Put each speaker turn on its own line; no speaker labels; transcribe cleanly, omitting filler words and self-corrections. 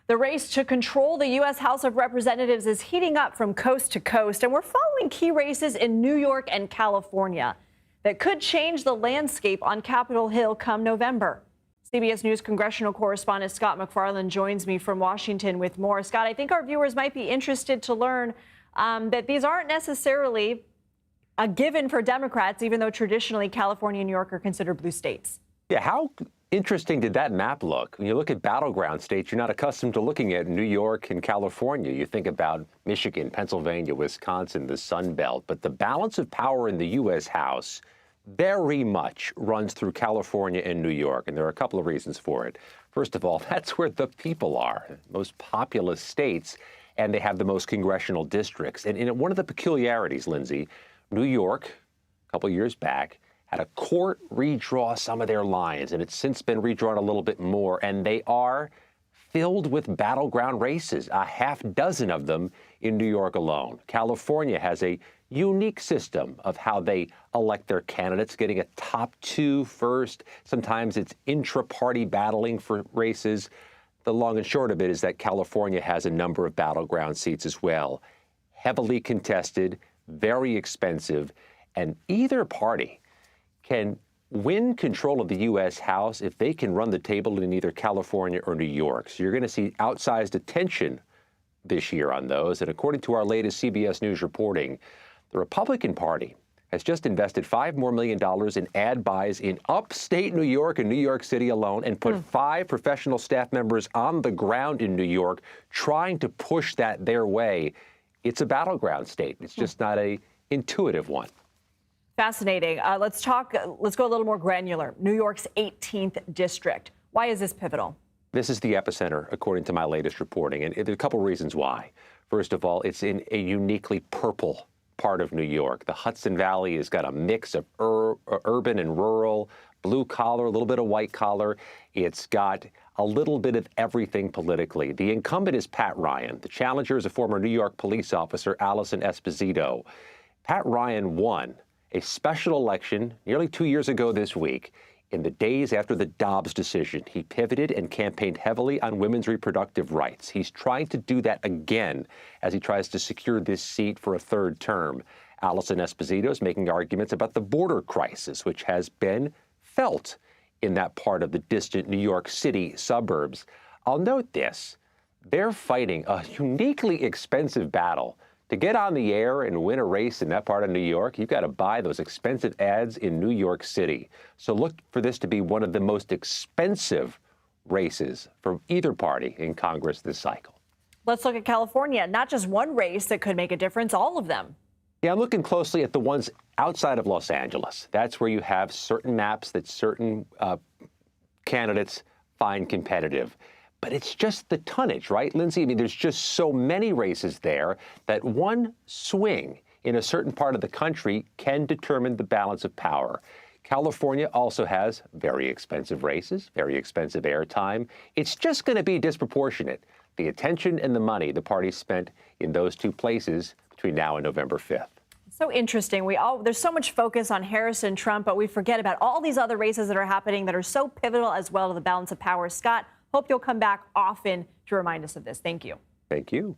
The race to control the U.S. House of Representatives is heating up from coast to coast, and we're following key races in New York and California that could change the landscape on Capitol Hill come November. CBS News congressional correspondent Scott MacFarlane joins me from Washington with more. Scott, I think our viewers might be interested to learn that these aren't necessarily a given for Democrats, even though traditionally California and New York are considered blue states.
Yeah, how interesting did that map look? When you look at battleground states, you're not accustomed to looking at New York and California. You think about Michigan, Pennsylvania, Wisconsin, the Sun Belt. But the balance of power in the U.S. House very much runs through California and New York, and there are a couple of reasons for it. First of all, that's where the people are, most populous states, and they have the most congressional districts. And one of the peculiarities, Lindsay, New York, a couple of years back, had a court redraw some of their lines, and it's since been redrawn a little bit more, and they are filled with battleground races, a half dozen of them in New York alone. California has a unique system of how they elect their candidates, getting a top two first. Sometimes it's intra-party battling for races. The long and short of it is that California has a number of battleground seats as well. Heavily contested, very expensive, and either party can win control of the U.S. House if they can run the table in either California or New York. So you're going to see outsized attention this year on those. And according to our latest CBS News reporting, the Republican Party has just invested $5 million more in ad buys in upstate New York and New York City alone, and put 5 professional staff members on the ground in New York trying to push that their way. It's a battleground state. It's just not a intuitive one.
Fascinating. Let's go a little more granular. New York's 18th district. Why is this pivotal?
This is the epicenter, according to my latest reporting, and there are a couple reasons why. First of all, it's in a uniquely purple part of New York. The Hudson Valley has got a mix of urban and rural, blue collar, a little bit of white collar. It's got a little bit of everything politically. The incumbent is Pat Ryan. The challenger is a former New York police officer, Allison Esposito. Pat Ryan won a special election nearly 2 years ago this week. In the days after the Dobbs decision, he pivoted and campaigned heavily on women's reproductive rights. He's trying to do that again as he tries to secure this seat for a third term. Allison Esposito is making arguments about the border crisis, which has been felt in that part of the distant New York City suburbs. I'll note this. They're fighting a uniquely expensive battle. To get on the air and win a race in that part of New York, you've got to buy those expensive ads in New York City. So look for this to be one of the most expensive races for either party in Congress this cycle.
Let's look at California. Not just one race that could make a difference, all of them.
Yeah, I'm looking closely at the ones outside of Los Angeles. That's where you have certain maps that certain candidates find competitive. But it's just the tonnage, right, Lindsay? I mean, there's just so many races there that one swing in a certain part of the country can determine the balance of power. California also has very expensive races, very expensive airtime. It's just going to be disproportionate, the attention and the money the party spent in those two places between now and November 5th.
So interesting. There's so much focus on Harris and Trump, but we forget about all these other races that are happening that are so pivotal as well to the balance of power. Scott, hope you'll come back often to remind us of this. Thank you.
Thank you.